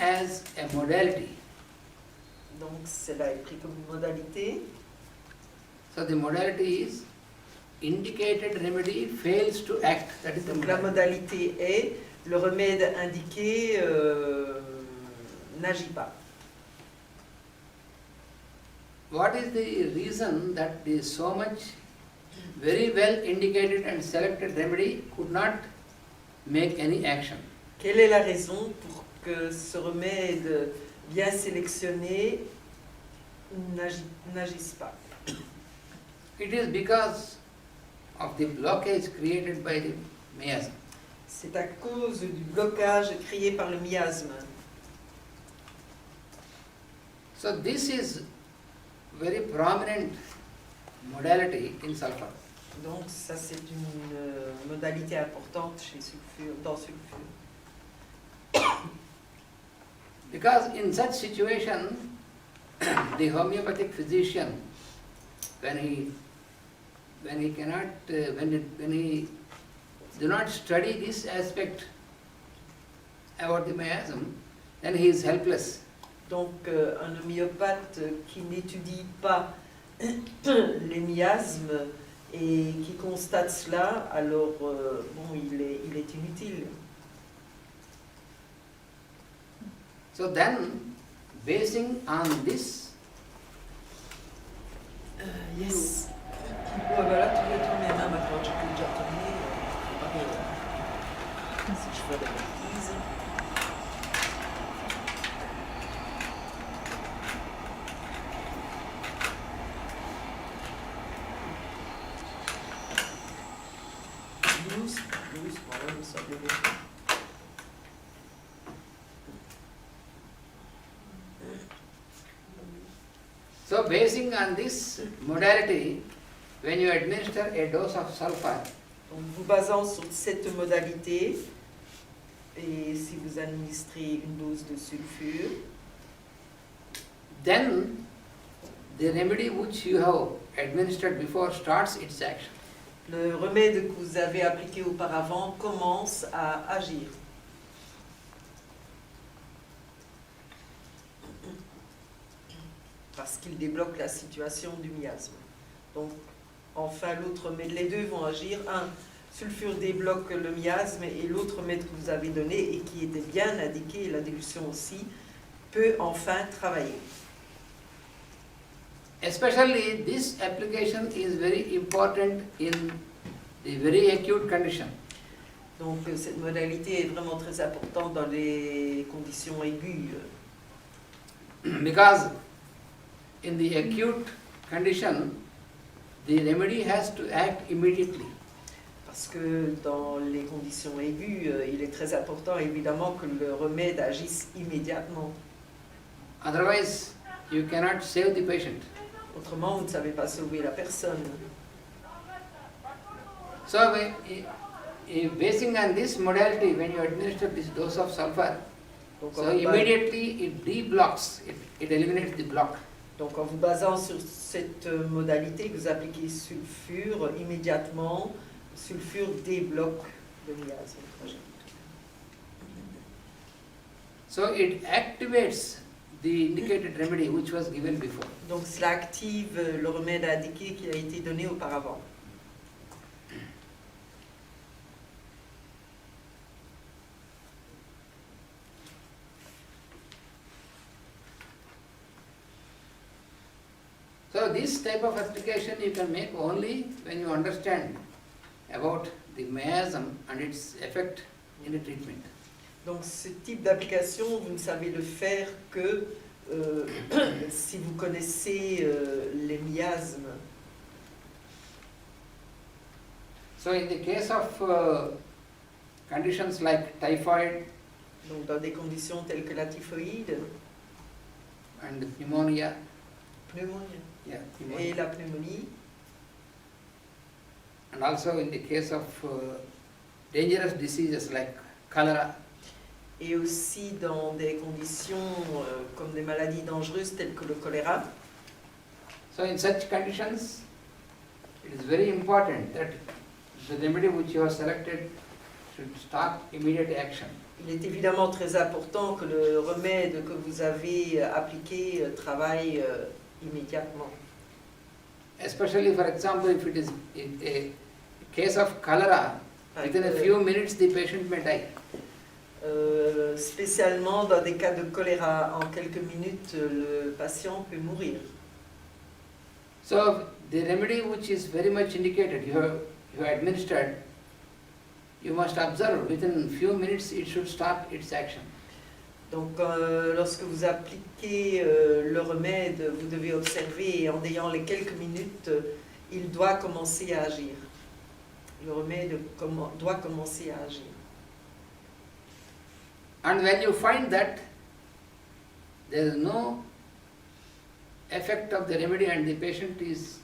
as a modality. Donc cela est pris comme une modalité. So the modality is indicated remedy fails to act. That is the Donc la modality. modalité est le remède indiqué n'agit pas. What is the reason that the so much very well indicated and selected remedy could not make any action? Quelle est la raison pour que ce remède bien sélectionné n'agisse pas? It is because of the blockage created by the miasm. C'est à cause du blocage créé par le miasme. So this is very prominent modality in sulfur. Donc ça c'est une modalité importante chez sulfure, dans sulfure. Because in such situation, the homeopathic physician, when he do not study this aspect about the miasm, then he is helpless. Donc un homéopathe qui n'étudie pas les miasmes et qui constate cela, alors bon, il est inutile. So then, basing on this, Yes. Ouais, bah là, tu peux tourner la main maintenant, tu peux déjà tourner. Si je fais des bêtises. Douce, voilà, nous sommes les deux. so basing on this modality, when you administer a dose of sulfur, Donc, vous basant sur cette modalité, et si vous administrez une dose de sulfure, then the remedy which you have administered before starts its action. le remède que vous avez appliqué auparavant commence à agir. Parce qu'il débloque la situation du miasme. Donc, enfin, l'autre remède, les deux vont agir. Un sulfure débloque le miasme et l'autre remède que vous avez donné et qui était bien indiqué, et la dilution aussi, peut enfin travailler. Especially this application is very important in the very acute condition. Donc, cette modalité est vraiment très importante dans les conditions aiguës. Because in the acute condition, the remedy has to act immediately. Parce que dans les conditions aiguës, il est très important évidemment que le remède agisse immédiatement. Otherwise, you cannot save the patient. Autrement, vous ne savez pas sauver la personne. So, basing on this modality, when you administer this dose of sulfur, Donc, so immediately it deblocks, it eliminates the block. Donc en vous basant sur cette modalité que vous appliquez sulfure, immédiatement, sulfure débloque le miasme. So it activates the indicated remedy which was given before. Donc cela active le remède indiqué qui a été donné auparavant. So this type of application you can make only when you understand about the miasm and its effect in the treatment. Donc ce type d'application, vous ne savez le faire que si vous connaissez les miasmes. So in the case of conditions like typhoid Donc dans des conditions telles que la typhoïde, and pneumonia, pneumonie yeah, et pneumonia, la pneumonie, and also in the case of dangerous diseases like cholera, et aussi dans des conditions comme des maladies dangereuses telles que le choléra. so in such conditions, it is very important that the remedy which you have selected should start immediate action. Il est évidemment très important que le remède que vous avez appliqué travaille immédiatement. Especially, for example, if it is a case of cholera, within a few minutes the patient may die. Spécialement dans des cas de choléra, en quelques minutes, le patient peut mourir. So the remedy which is very much indicated, you have administered, you must observe within few minutes it should start its action. Donc, lorsque vous appliquez le remède, vous devez observer et en ayant les quelques minutes, il doit commencer à agir. Le remède doit commencer à agir. And when you find that there is no effect of the remedy and the patient is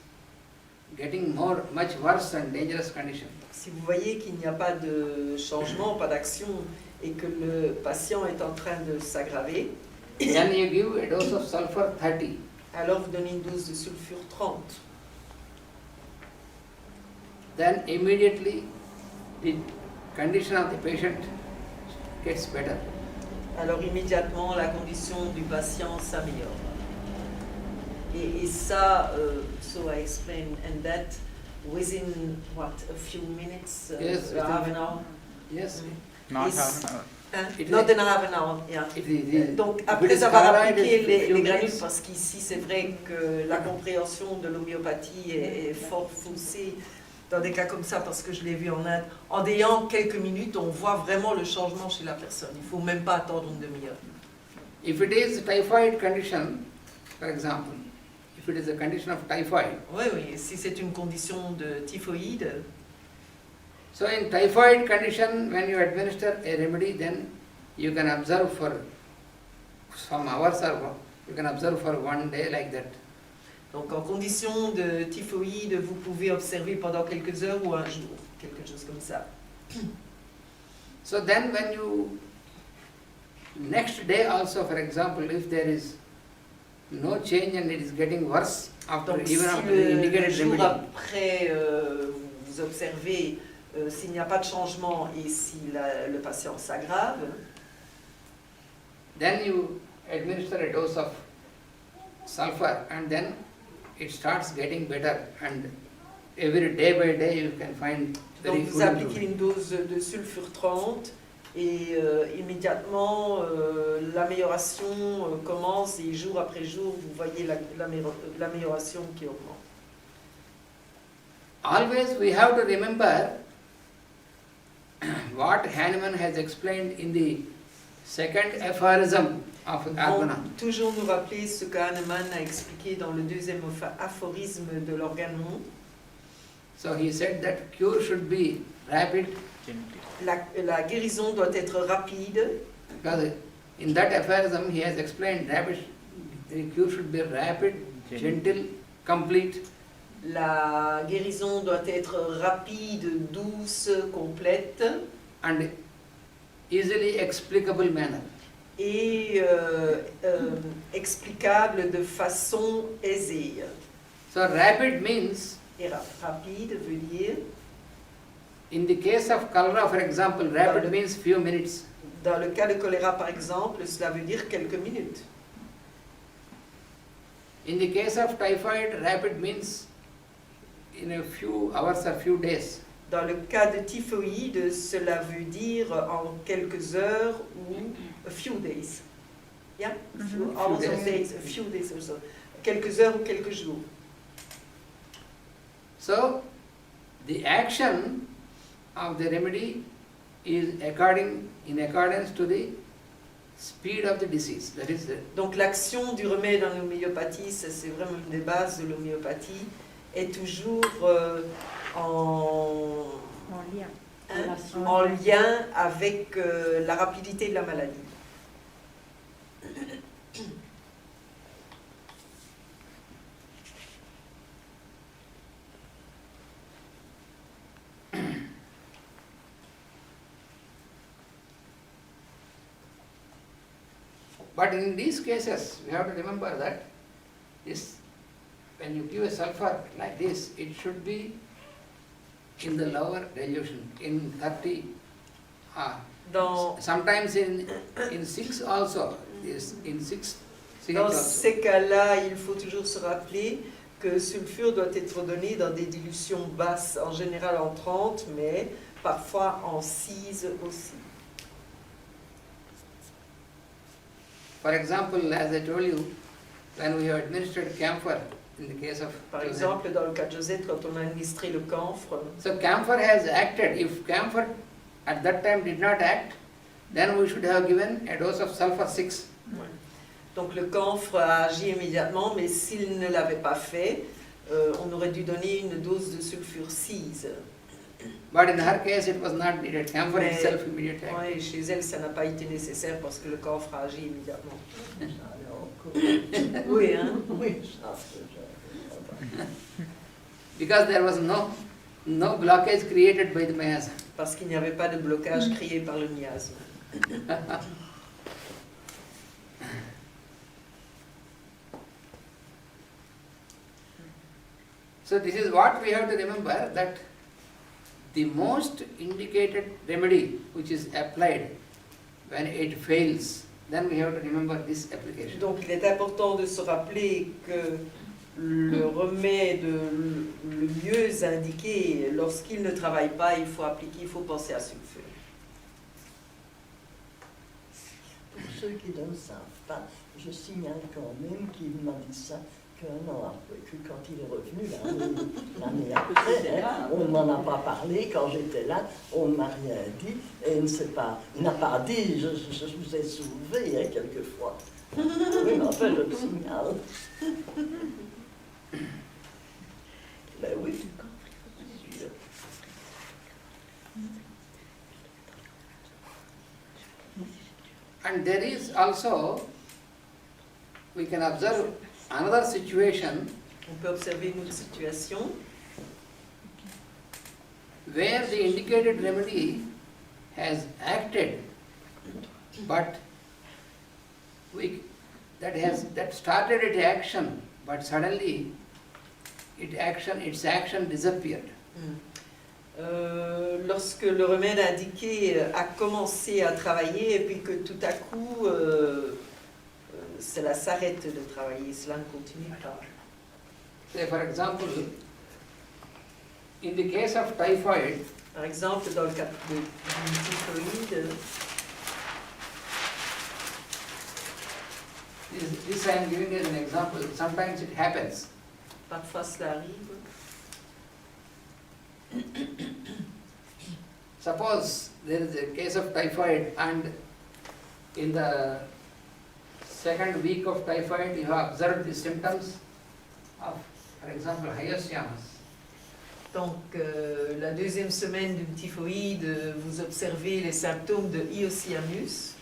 getting much worse and dangerous condition, Si vous voyez qu'il n'y a pas de changement, pas d'action, et que le patient est en train de s'aggraver, then you give a dose of sulfur 30. alors vous donnez une dose de sulfure 30. Then immediately the condition of the patient gets better. Alors immédiatement, la condition du patient s'améliore. Et ça, so I explain, and that within what, a few minutes, Yes, half an hour? Yes. Not Is- half an hour. Not in half an hour, yeah. If Donc it après is avoir cholera, appliqué it is few les granules, minutes. parce qu'ici c'est vrai que la compréhension de l'homéopathie est fort faussée dans des cas comme ça, parce que je l'ai vu en Inde, en ayant quelques minutes, on voit vraiment le changement chez la personne. Il ne faut même pas attendre une demi-heure. If it is typhoid condition, for example, if it is a condition of typhoid, Oui, oui, si c'est une condition de typhoïde, so in typhoid condition, when you administer a remedy, then you can observe for some hours or you can observe for one day like that. donc en condition de typhoïde, vous pouvez observer pendant quelques heures ou un jour, quelque chose comme ça. So then when you, next day also, for example, if there is no change and it is getting worse after Donc even si after the le indicated jour remedy, après vous observez s'il n'y a pas de changement et si le patient s'aggrave, then you administer a dose of sulfur and then it starts getting better, and every day by day you can find very donc vous good appliquez improvement. une dose de sulfure 30 et immédiatement l'amélioration commence et jour après jour vous voyez l'amélioration qui augmente. Always we have to remember what Hahnemann has explained in the second aphorism of Atmana. Donc, toujours nous rappeler ce que Hahnemann a expliqué dans le deuxième aphorisme de l'organe monde. So he said that cure should be rapid, La guérison doit être rapide. because in that aphorism he has explained rapid, the cure should be rapid, gentle, complete. La guérison doit être rapide, douce, complète And easily explicable manner. et explicable de façon aisée. So rapid means, Et rapide veut dire, in the case of cholera, for example, rapid le- means few minutes. dans le cas de choléra par exemple, cela veut dire quelques minutes. In the case of typhoid, rapid means in a few hours or few days. Dans le cas de typhoïde, cela veut dire en quelques heures ou a few days. Yeah? Few hours Few or days. days, a few days or so. Quelques heures ou quelques jours. So, the action of the remedy is in accordance to the speed of the disease. That is the, Donc l'action du remède en homéopathie, ça c'est vraiment une des bases de l'homéopathie, est toujours en lien. en lien avec la rapidité de la maladie. but in these cases, we have to remember that this, when you give a sulfur like this, it should be in the lower dilution, in 30 Dans, Sometimes in six also, yes, in six dans also. ces cas-là, il faut toujours se rappeler que sulfure doit être donné dans des dilutions basses, en général en 30, mais parfois en 6 aussi. For example, as I told you, when we have administered camphor in the case of Par Josette. exemple, dans le cas de Josette, quand on a administré le camphre, So camphor has acted. If camphor at that time did not act, then we should have given a dose of sulfur 6. donc le camphre a agi immédiatement, mais s'il ne l'avait pas fait, on aurait dû donner une dose de sulfure 6. But in her case, it was not needed. Camphor Mais- itself immediately acted. Ouais, chez elle, ça n'a pas été nécessaire parce que le camphre a agi immédiatement. Alors, Oui, hein? oui, ça, c'est Because there was no blockage created by the miasm. Parce qu'il n'y avait pas de blocage créé par le miasme. So this is what we have to remember, that the most indicated remedy which is applied, when it fails, then we have to remember this application. Donc il est important de se rappeler que le remède le mieux indiqué, lorsqu'il ne travaille pas, il faut appliquer, il faut penser à sulfure. Pour ceux qui ne le savent pas, je signale quand même qu'il m'a dit ça qu'un an après, que quand il est revenu l'année après, hein, on n'en a pas parlé quand j'étais là, on ne m'a rien dit, et il n'a pas dit, je vous ai soulevé hein, quelquefois. Oui, mais enfin, je le signale. Ben oui. And there is also, we can observe another situation On peut observer une autre situation where the indicated remedy has acted, but that started its action, but suddenly its action disappeared. Lorsque le remède indiqué a commencé à travailler et puis que tout à coup cela s'arrête de travailler, cela ne continue pas. Say for example, in the case of typhoid, Par exemple, dans le cas du typhoïde, this I am giving as an example, sometimes it happens. parfois cela arrive. Suppose there is a case of typhoid and in the second week of typhoid you have observed the symptoms of, for example, hyoscyamus. Donc, la deuxième semaine d'une typhoïde, vous observez les symptômes de hyoscyamus.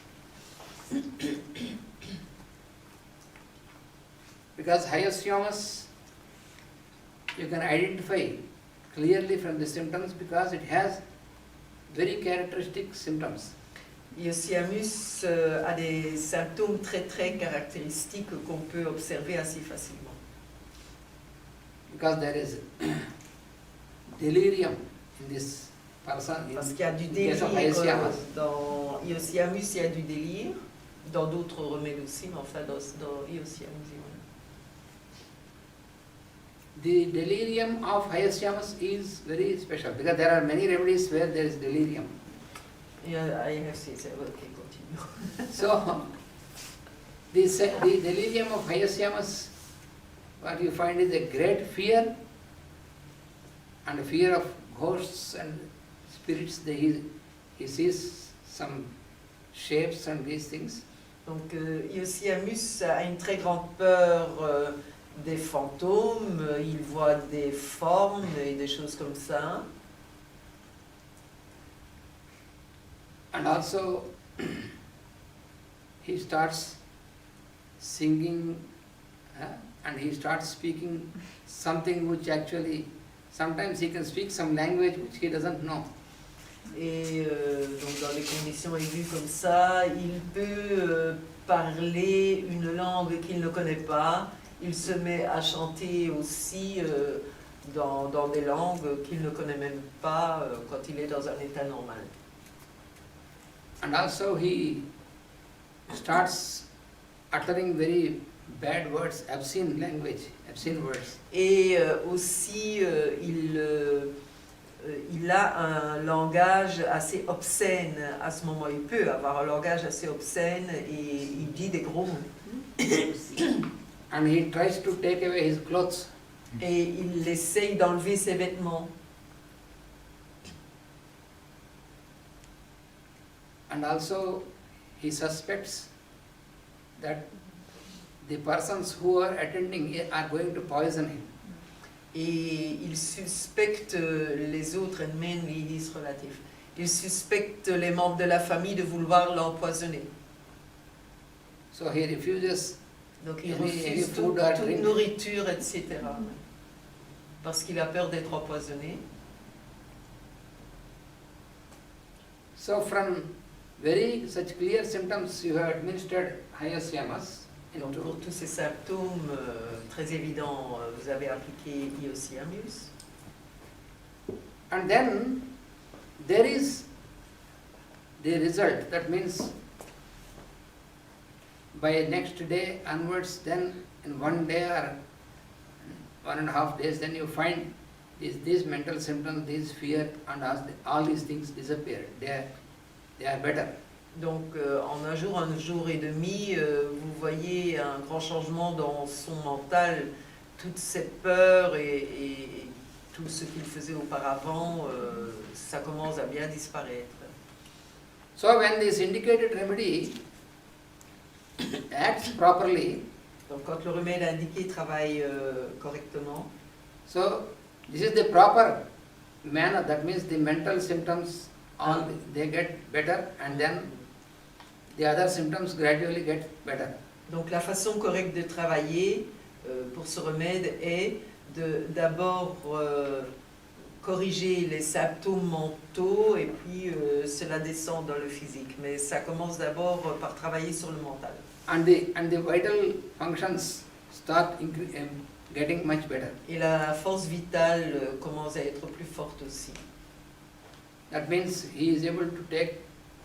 Because hyoscyamus you can identify clearly from the symptoms because it has very characteristic symptoms. Hyoscyamus a des symptômes très très caractéristiques qu'on peut observer assez facilement. Because there is delirium in this person. Parce qu'il y a du in case of délire hyoscyamus. dans hyoscyamus, il y a du délire. Dans d'autres remèdes aussi, mais enfin dans hyoscyamus, voilà. The delirium of hyoscyamus is very special because there are many remedies where there is delirium. Yeah, I have seen that. Okay, continue. So, the delirium of hyoscyamus, what you find is a great fear and a fear of ghosts and spirits. He sees some shapes and these things. Donc, hyoscyamus a une très grande peur des fantômes, il voit des formes et des choses comme ça. And also, he starts singing and he starts speaking something which actually, sometimes he can speak some language which he doesn't know. Et donc dans des conditions aiguës comme ça, il peut parler une langue qu'il ne connaît pas. Il se met à chanter aussi dans des langues qu'il ne connaît même pas quand il est dans un état normal. And also he starts uttering very bad words, obscene language, obscene words. Et aussi, il a un langage assez obscène à ce moment. Il peut avoir un langage assez obscène et il dit des gros mots. And he tries to take away his clothes. Et il essaye d'enlever ses vêtements. And also he suspects that the persons who are attending are going to poison him. Et il suspecte les autres, and mainly his relatives. Il suspecte les membres de la famille de vouloir l'empoisonner. So he refuses Donc il any refuse food or toute drink. nourriture, etc. Parce qu'il a peur d'être empoisonné. So from very such clear symptoms you have administered Hayasyamas Donc into pour tous ces symptômes très évidents, vous avez appliqué Iosiamus. and then there is the result. That means by next day onwards, then in 1 day or 1.5 days, then you find these mental symptoms, these fear and all these things disappear. They are better. Donc en un jour et demi, vous voyez un grand changement dans son mental, toute cette peur et tout ce qu'il faisait auparavant, ça commence à bien disparaître. So when this indicated remedy acts properly, Donc quand le remède indiqué travaille correctement, so this is the proper manner. That means the mental symptoms all they get better, and then the other symptoms gradually get better. donc la façon correcte de travailler pour ce remède est d'abord corriger les symptômes mentaux et puis cela descend dans le physique. Mais ça commence d'abord par travailler sur le mental. And the vital functions start getting much better. Et la force vitale commence à être plus forte aussi. That means he is able to take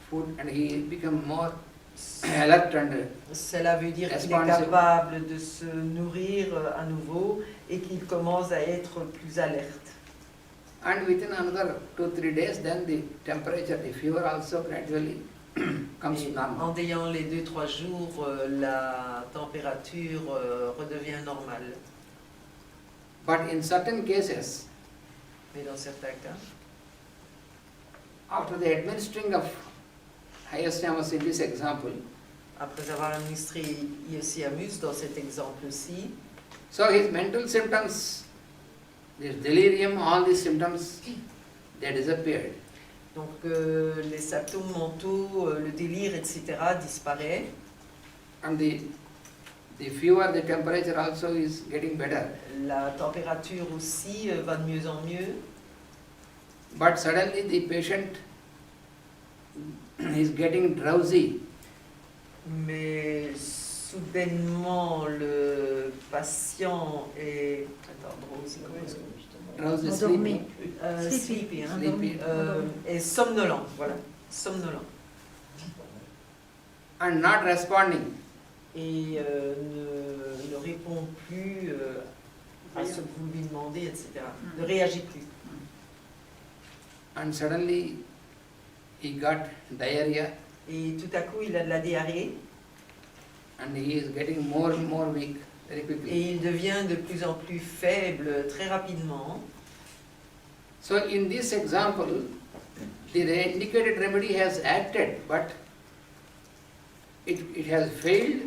food and he become more alert and Cela veut dire qu'il est responsible. capable de se nourrir à nouveau et qu'il commence à être plus alerte. And within another 2-3 days, then the temperature, the fever also gradually comes Et normal. en ayant les 2-3 jours, la température redevient normale. But in certain cases, Mais dans certains cas, after the administering of Hayasyamas in this example, après avoir administré Iosiamus dans cet exemple-ci, so his mental symptoms, this delirium, all these symptoms, they disappeared. donc les symptômes mentaux, le délire, etc. disparaît. And the fever, the temperature also is getting better. La température aussi va de mieux en mieux. But suddenly the patient is getting drowsy. Mais soudainement, le patient est Drowsy, Endormi. sleepy. sleepy, hein, Sleepy. est somnolent, voilà, somnolent. And not responding. Et ne répond plus à ce que vous lui demandez, etc. Ne réagit plus. And suddenly he got diarrhea Et tout à coup, il a de la diarrhée and he is getting more and more weak very quickly. et il devient de plus en plus faible très rapidement. So in this example, the indicated remedy has acted, but it has failed,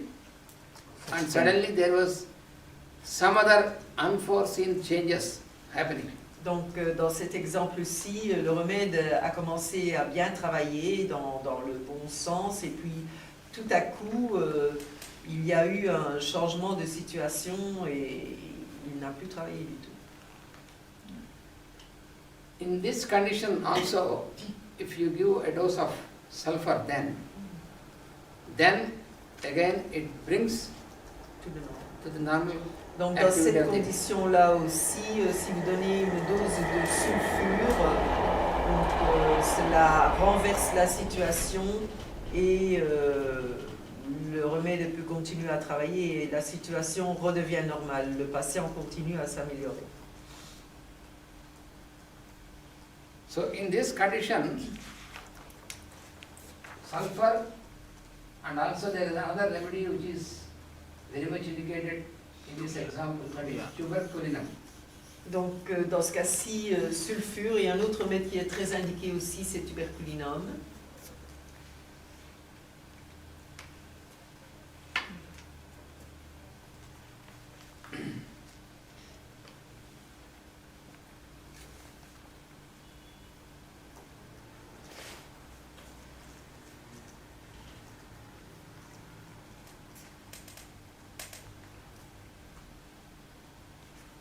and suddenly there was some other unforeseen changes happening. Donc, dans cet exemple-ci, le remède a commencé à bien travailler dans le bon sens, et puis tout à coup, il y a eu un changement de situation et il n'a plus travaillé du tout. In this condition also, if you give a dose of sulfur, then again it brings Tout de même. to the normal. Donc, dans Activité cette of the- condition-là aussi, si vous donnez une dose de sulfure, Donc cela renverse la situation et le remède peut continuer à travailler et la situation redevient normale. Le patient continue à s'améliorer. So in this condition, sulfur, and also there is another remedy which is very much indicated in this example, that is tuberculinum. Donc dans ce cas-ci, sulfure, et un autre remède qui est très indiqué aussi, c'est tuberculinum.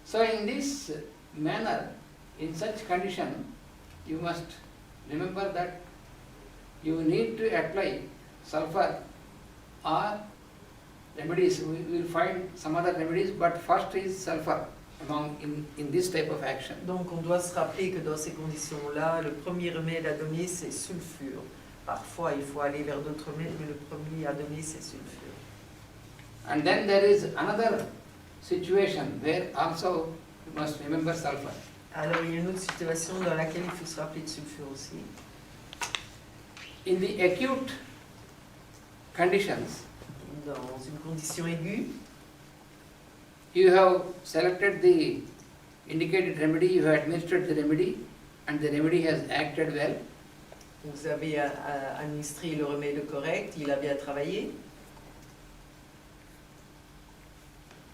So in this manner, in such condition, you must remember that you need to apply sulfur or remedies. We will find some other remedies, but first is sulfur among in this type of action. Donc on doit se rappeler que dans ces conditions-là, le premier remède à donner, c'est sulfure. Parfois, il faut aller vers d'autres remèdes, mais le premier à donner, c'est sulfure. And then there is another situation where also you must remember sulfur. Alors il y a une autre situation dans laquelle il faut se rappeler de sulfure aussi. In the acute conditions, Dans une condition aiguë, you have selected the indicated remedy, you have administered the remedy, and the remedy has acted well. vous avez administré le remède correct, il a bien travaillé.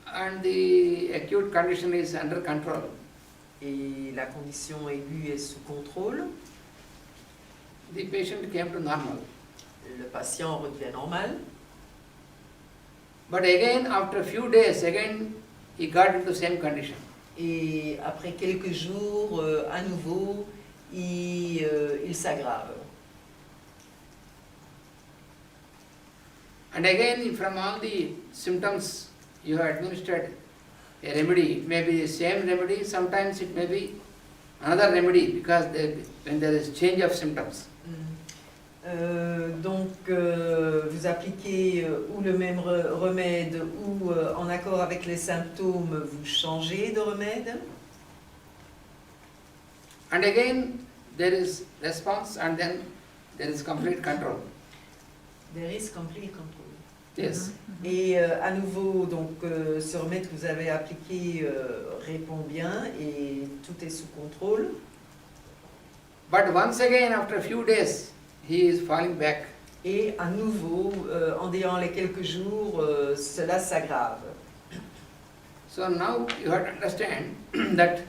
And the acute condition is under control. Et la condition aiguë est sous contrôle. The patient came to normal. Le patient redevient normal. But again, after a few days, again he got into the same condition. Et après quelques jours, à nouveau, il s'aggrave. And again, from all the symptoms you have administered a remedy, it may be the same remedy, sometimes it may be another remedy, because when there is change of symptoms. Donc, vous appliquez ou le même remède ou en accord avec les symptômes, vous changez de remède. And again, there is response, and then there is complete control. There is complete control. Yes. Et à nouveau, donc, ce remède que vous avez appliqué répond bien et tout est sous contrôle. But once again, after a few days, he is falling back. Et à nouveau, en déant les quelques jours, cela s'aggrave. So now you have to understand that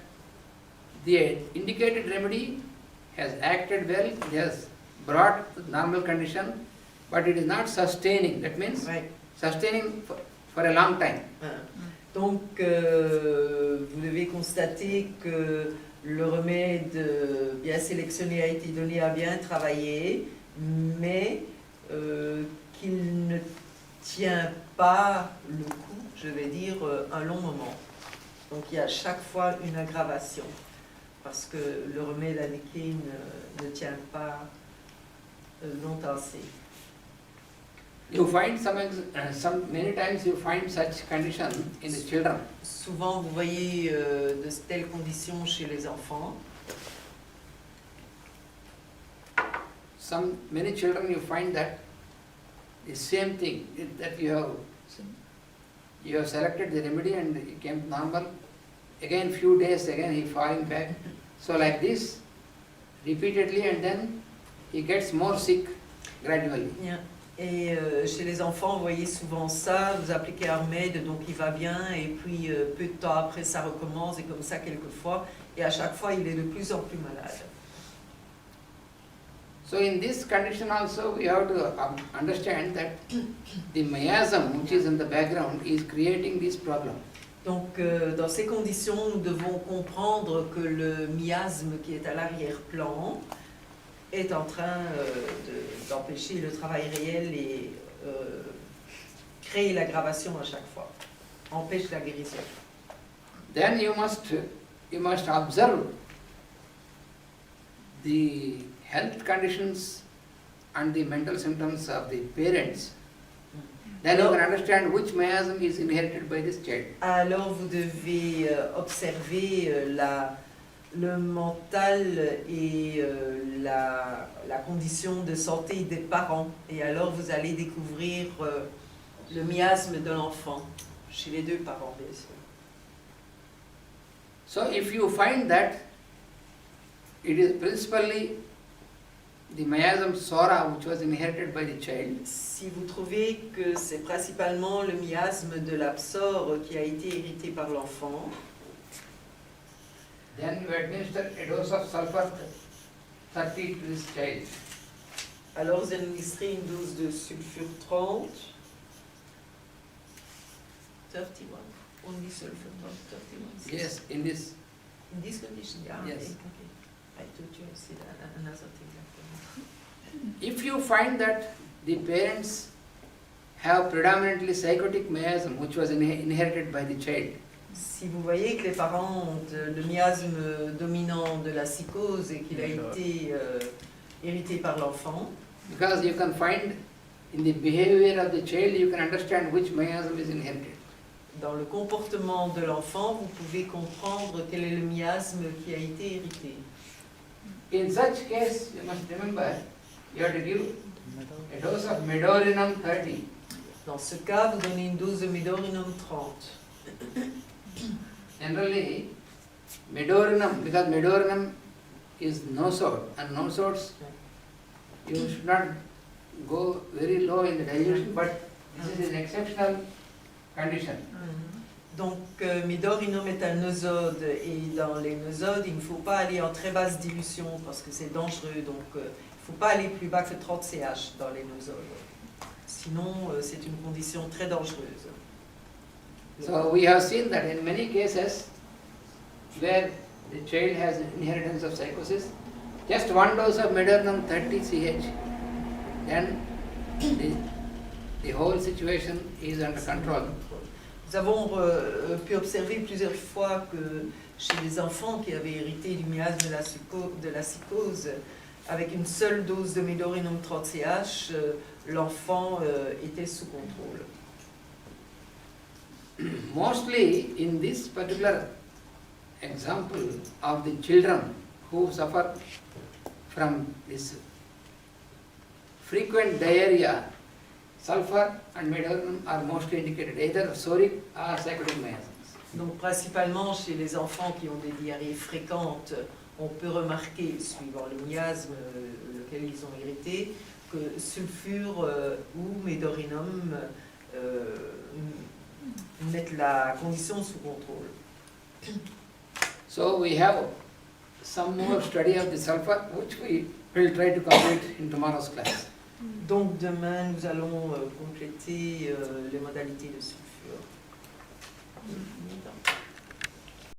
the indicated remedy has acted well, it has brought the normal condition, but it is not sustaining. That means Ouais. sustaining for a long time. Donc, vous devez constater que le remède bien sélectionné a été donné, a bien travaillé, mais qu'il ne tient pas le coup, je vais dire, un long moment. Donc, il y a à chaque fois une aggravation, parce que le remède indiqué ne tient pas longtemps assez. You find many times you find such condition in the children. Souvent, vous voyez de telles conditions chez les enfants. Many children you find that the same thing, that you have selected the remedy and it came normal. Again few days, again he falling back. So like this, repeatedly, and then he gets more sick gradually. Yeah. Et chez les enfants, vous voyez souvent ça, vous appliquez un remède, donc il va bien, et puis peu de temps après, ça recommence, et comme ça quelquefois, et à chaque fois, il est de plus en plus malade. So in this condition also, we have to understand that the miasm which is in the background is creating this problem. Donc dans ces conditions, nous devons comprendre que le miasme qui est à l'arrière-plan est en train d'empêcher le travail réel et créer l'aggravation à chaque fois, empêche la guérison. Then you must observe the health conditions and the mental symptoms of the parents, then you can understand which miasm is inherited by this child. Alors vous devez observer le mental et la condition de santé des parents. Et alors vous allez découvrir le miasme de l'enfant, chez les deux parents bien sûr. So if you find that it is principally the miasm Sora which was inherited by the child, Si vous trouvez que c'est principalement le miasme de l'absor qui a été hérité par l'enfant, then you administer a dose of sulfur 30 to this child. alors vous administrez une dose de sulfure 30. 31. Only sulfur 30, 31. Yes, in this. In this condition, yeah. Yes. Okay. I thought you had said another thing. If you find that the parents have predominantly psychotic miasm which was inherited by the child, Si vous voyez que les parents ont le miasme dominant de la psychose et qu'il a été hérité par l'enfant, because you can find in the behavior of the child, you can understand which miasm is inherited. dans le comportement de l'enfant, vous pouvez comprendre quel est le miasme qui a été hérité. In such case, you must remember, you have to give a dose of medorinum 30. Dans ce cas, vous donnez une dose de medorinum 30. Generally, medorinum, because medorinum is nosode, and nosodes, you should not go very low in the dilution, but this is an exceptional condition. Donc, medorinum est un nosode, et dans les nosodes, il ne faut pas aller en très basse dilution parce que c'est dangereux. Donc, il ne faut pas aller plus bas que 30 CH dans les nosodes. Sinon, c'est une condition très dangereuse. So we have seen that in many cases where the child has inheritance of psychosis, just one dose of medorinum 30 CH, then the whole situation is under control. Nous avons pu observer plusieurs fois que chez les enfants qui avaient hérité du miasme de la psychose, avec une seule dose de medorinum 30 CH, l'enfant était sous contrôle. Mostly in this particular example of the children who suffer from this frequent diarrhea, sulfur and medorinum are mostly indicated, either soric or psychotic miasms. Donc principalement chez les enfants qui ont des diarrhées fréquentes, on peut remarquer, suivant le miasme lequel ils ont hérité, que sulfure ou medorinum mettent la condition sous contrôle. So we have some more study of the sulfur, which we will try to complete in tomorrow's class. Donc demain, nous allons compléter les modalités de sulfure.